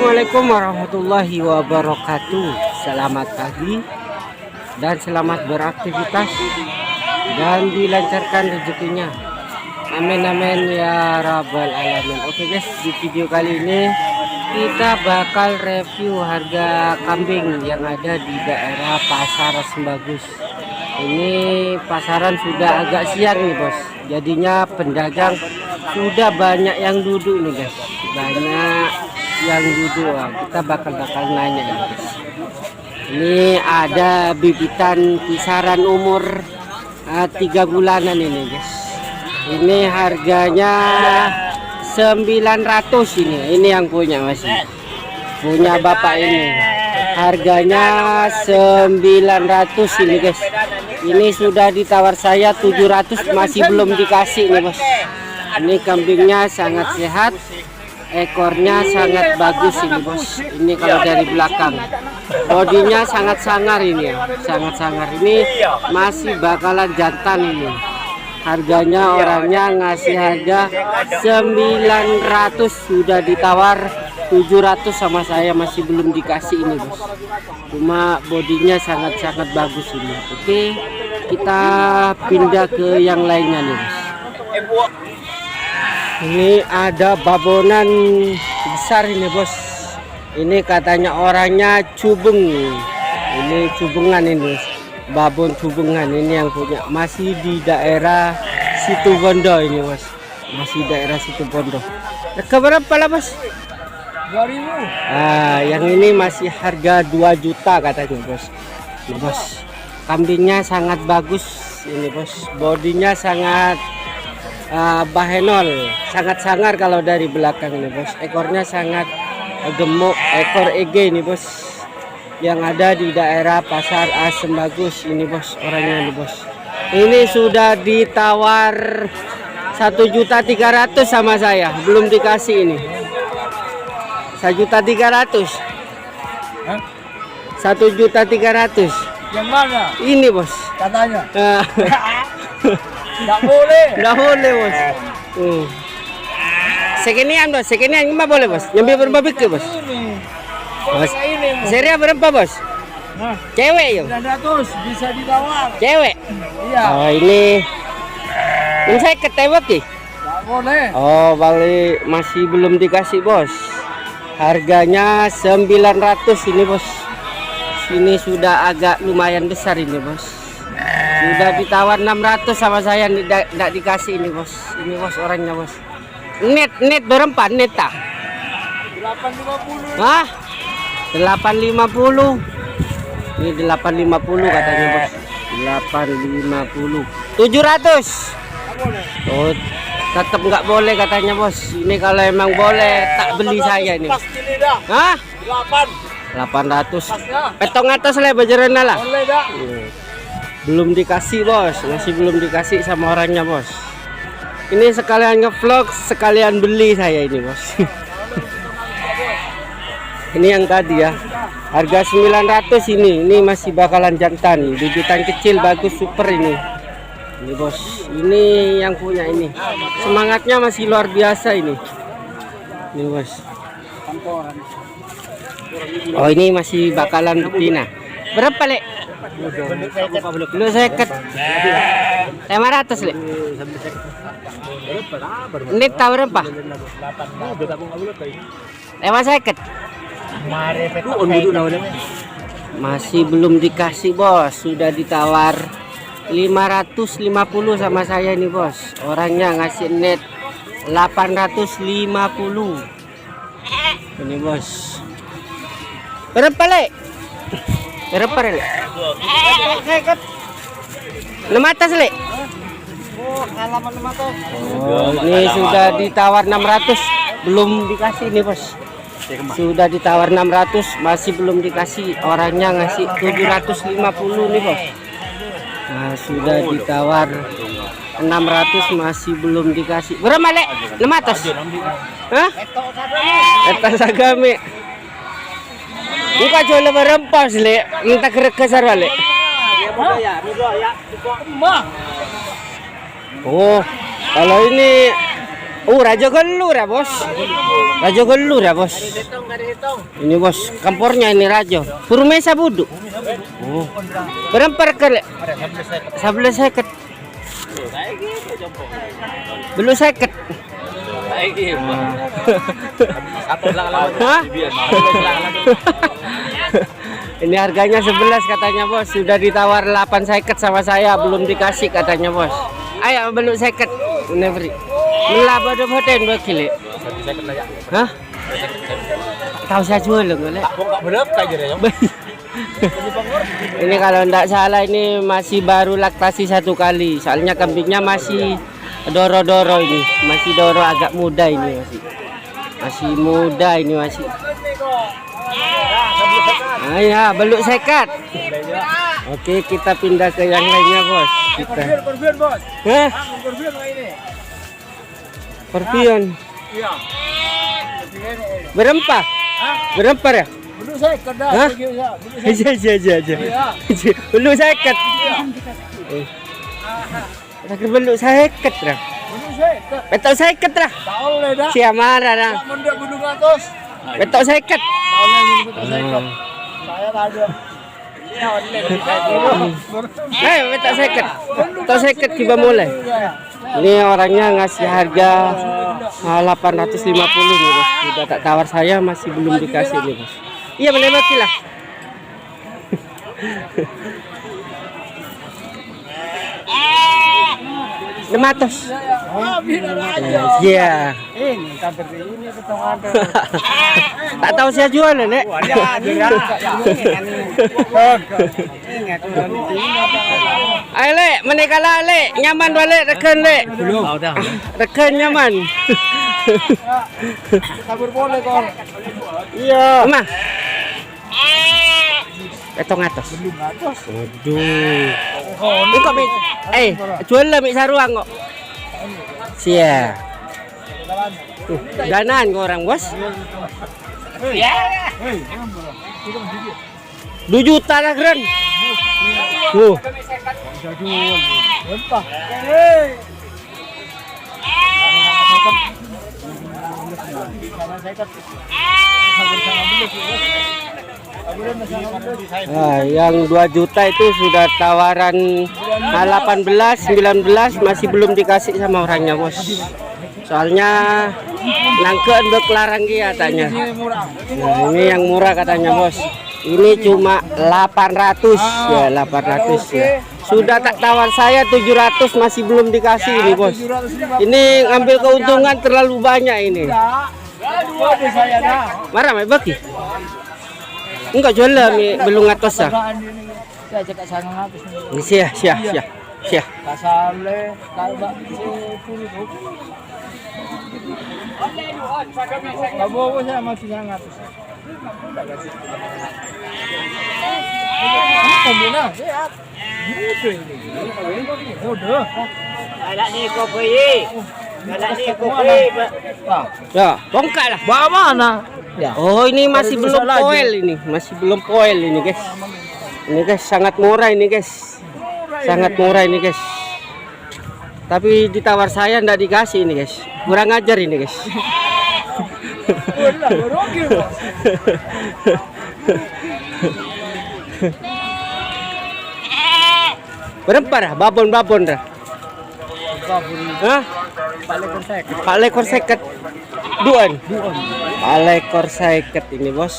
Assalamualaikum warahmatullahi wabarakatuh. Selamat pagi dan selamat beraktivitas dan dilancarkan rezekinya. Amin amin ya rabbal alamin. Oke guys, di video kali ini kita bakal review harga kambing yang ada di daerah Pasar Sembagus. Ini pasaran sudah agak siang nih bos, jadinya pedagang sudah banyak yang duduk nih guys, banyak yang duduk. Kita bakal nanya ini guys. Ini ada bibitan kisaran umur 3 bulanan ini guys. Ini harganya 900 ini yang punya, masih punya bapak ini. Harganya 900 ini guys. Ini sudah ditawar saya 700, masih belum dikasih nih bos. Ini kambingnya sangat sehat, ekornya sangat bagus ini bos. Ini kalau dari belakang, bodinya sangat sangar ini ya, sangat sangar. Ini masih bakalan jantan ini. Harganya orangnya ngasih harga 900, sudah ditawar 700 sama saya, masih belum dikasih ini bos. Cuma bodinya sangat-sangat bagus ini. Oke, kita pindah ke yang lainnya nih bos. Ini ada babonan besar ini bos. Ini katanya orangnya cubeng. Ini cubengan ini, babon cubengan ini yang punya. Masih di daerah Situbondo ini bos. Masih daerah Situbondo. Harga berapa lah bos? 2000. Yang ini masih harga 2 juta katanya bos. Ini bos, kambingnya sangat bagus ini bos. Bodinya sangat bahenol, sangat sangar kalau dari belakang ini bos. Ekornya sangat gemuk, ekor EG ini bos, yang ada di daerah Pasar Sembagus ini bos. Orangnya ini bos. Ini sudah ditawar 1.300.000 sama saya, belum dikasih ini. 1.300.000. 1.300.000. Yang mana? Ini bos. Katanya. Nggak boleh. Nggak boleh bos. Seginian bos, seginian nggak boleh bos. Nyambi berapa bik bos? Ini. Bos. Ini. Seri berapa bos? Nah, Cewek yuk. 900 bisa ditawar. Cewek. Iya. Oh ini saya ketewek nih. Nggak boleh. Oh balik, masih belum dikasih bos. Harganya 900 ini bos. Sini sudah agak lumayan besar ini bos. Sudah ditawar 600 sama saya, tidak dikasih ini bos. Ini bos orangnya bos. Net berempat net tak? 850. Hah? 850. Ini 850 katanya bos. 850. 700. Oh, tetap nggak boleh katanya bos. Ini kalau emang boleh tak beli saya ini. Pas gini dah. Hah? 800. Petong atas lah bajaran lah. Boleh dah. Belum dikasih bos, masih belum dikasih sama orangnya bos. Ini sekalian ngevlog, sekalian beli saya ini bos. Ini yang tadi ya, harga 900 ini masih bakalan jantan, bibitan kecil bagus super ini. Ini bos, ini yang punya ini. Semangatnya masih luar biasa ini. Ini bos. Oh ini masih bakalan betina. Berapa lek? Lu seket 500 lek. Ini tahu berapa? 500. Masih belum dikasih bos, sudah ditawar 550 sama saya ini bos. Orangnya ngasih net 850. Ini bos. Berapa lek? Berapa lek? 600 lek. Halaman 600. Oh, ini sudah ditawar 600, belum dikasih nih bos. Sudah ditawar 600, masih belum dikasih. Orangnya ngasih 750 nih bos. Nah, sudah ditawar 600, masih belum dikasih. Berapa lek? 600. Hah? Etas agami. Buka coba berempas lek, minta kerekesar balik. Oh, kalau ini Raja Gelur ya bos. Raja Gelur ya bos. Ini bos, kampornya ini Raja. Purmesa Budu. Oh. Berapa kali? 11 belum seket. Hah? Ini harganya 11 katanya bos. Sudah ditawar 8 seket sama saya, belum dikasih katanya bos. Ayo belum seket. Ini beri. Melaba ada hotel 2 kilo. Hah? Tahu saya jual loh boleh. Ini kalau tidak salah ini masih baru laktasi 1 kali. Soalnya kambingnya masih doro-doro ini, masih doro agak muda ini masih muda ini masih. Ya beluk sekat. Oke kita pindah ke yang lainnya bos. Kita. Hah? Perpion. Berempat? Berempat ya? Belum seket dah. Hah? Aja. Beluk seket. Lagi beluk seket dah. Belum seket. Betul seket dah. Tahu le dah. Siapa marah dah? Tak mendak gunung atas. Betul seket. Tahu le gunung seket. Saya tak ada. Betul seket. Betul seket kita mulai. Ini orangnya ngasih harga 850 nih bos. Sudah tak tawar saya masih belum dikasih nih bos. Iya boleh mati lah. Nematos. Iya. Ini kan ini ketong ada. Tak tahu saya jual nek. Ayo lek, menikah lah lek, nyaman balik rekan lek. Belum. Rekan nyaman. Kabur boleh kon. Iya. Mah. Betong atas. Belum atas. Aduh. Ini kok Mik? Jual lah Mik Saruang kok. Sia. Danaan kok orang bos. Hei. 2 juta lah keren. Bisa jual. Entah. Hei. Yang 2 juta itu sudah tawaran 18, 19 masih belum dikasih sama orangnya bos. Soalnya nangkeun bek larang katanya. Nah, ini yang murah katanya bos. Ini cuma 800 ya 800 ya. Sudah tak tawar saya 700 masih belum dikasih ini bos. Ini ngambil keuntungan terlalu banyak ini. Marah mai bagi. Enggak jual lah belum ngatos ah. Saya cakap sangat habis. Sia. Kasale kalba sepuluh. Kamu saya masih sangat. Kamu nak sehat. Udah. Anak ni kopi. Anak ni kopi. Ya, bongkar lah. Bawa mana? Ya. Oh, ini masih belum poel ini. Masih belum poel ini, guys. Ini guys sangat murah ini, guys. Sangat murah ini, guys. Tapi ditawar saya ndak dikasih ini, guys. Kurang ajar ini, guys. Berapa dah? Babon dah. Hah? Pak lekor seket. Duan. Pak lekor seket ini bos.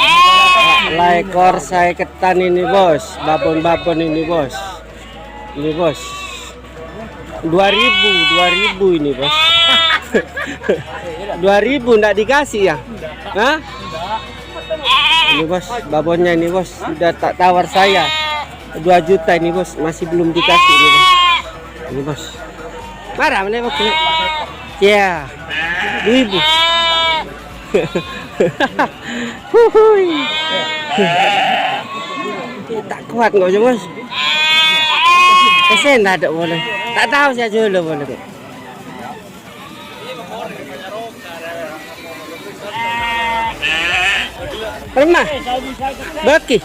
Pak lekor seketan ini bos. Babon ini bos. Ini bos. 2000 ini bos. 2000 ndak dikasih ya? Hah? Ini bos, babonnya ini bos. Sudah tak tawar saya 2 juta ini bos, masih belum dikasih ini bos. Ini bos. Marah mana bos? Ya. 2000. Tak kuat nggak sih bos? Pesen ada boleh. Tak tahu saya jual boleh. Pernah? Baki.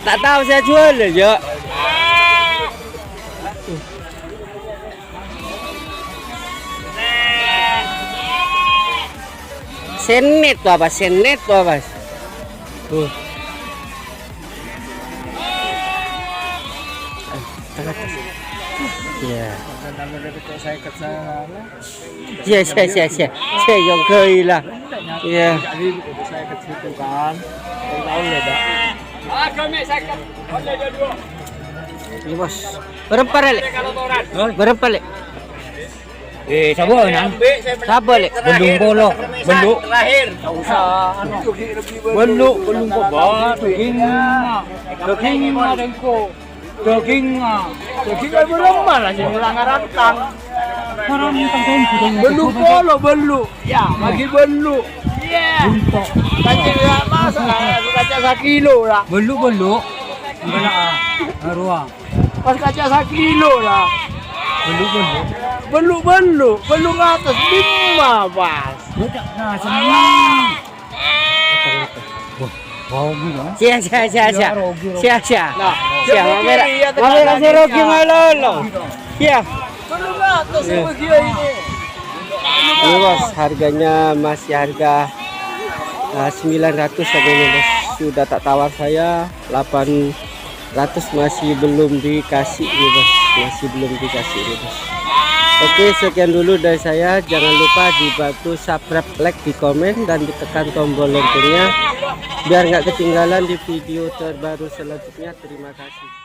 Tak tahu saya jual aja. Senet tuh apa? Senet tuh apa? Tuh. Ya. Saya yang lah. Ya. Jadi saya ke situ kan. Tahu ya, Dak. Ini bos. Berapa lek? Berapa lek? Sabar nang. Sabar lek. Belum bolong. Belum. Terakhir. Enggak usah Belum kok. Daging adengko. Daging belum malah sini langaratang. Belum polo belum. Ya, lagi belu. Iya. Kacang ya masalah, kaca 1 kilo lah. Belum. Mana arwah. Pas kaca 1 kilo lah. Belu atas 5 pas. Nah, senang. Wow, gila. Sia. Nah, Mamera si Rocky malolo. Ya. belu atas sama dia ini. Ini bos, harganya masih harga 900 saja ini bos. Sudah tak tawar saya 800 masih belum dikasih ini bos. Masih belum dikasih ini bos. Oke, sekian dulu dari saya. Jangan lupa dibantu subscribe, like, di komen dan ditekan tombol loncengnya biar nggak ketinggalan di video terbaru selanjutnya. Terima kasih.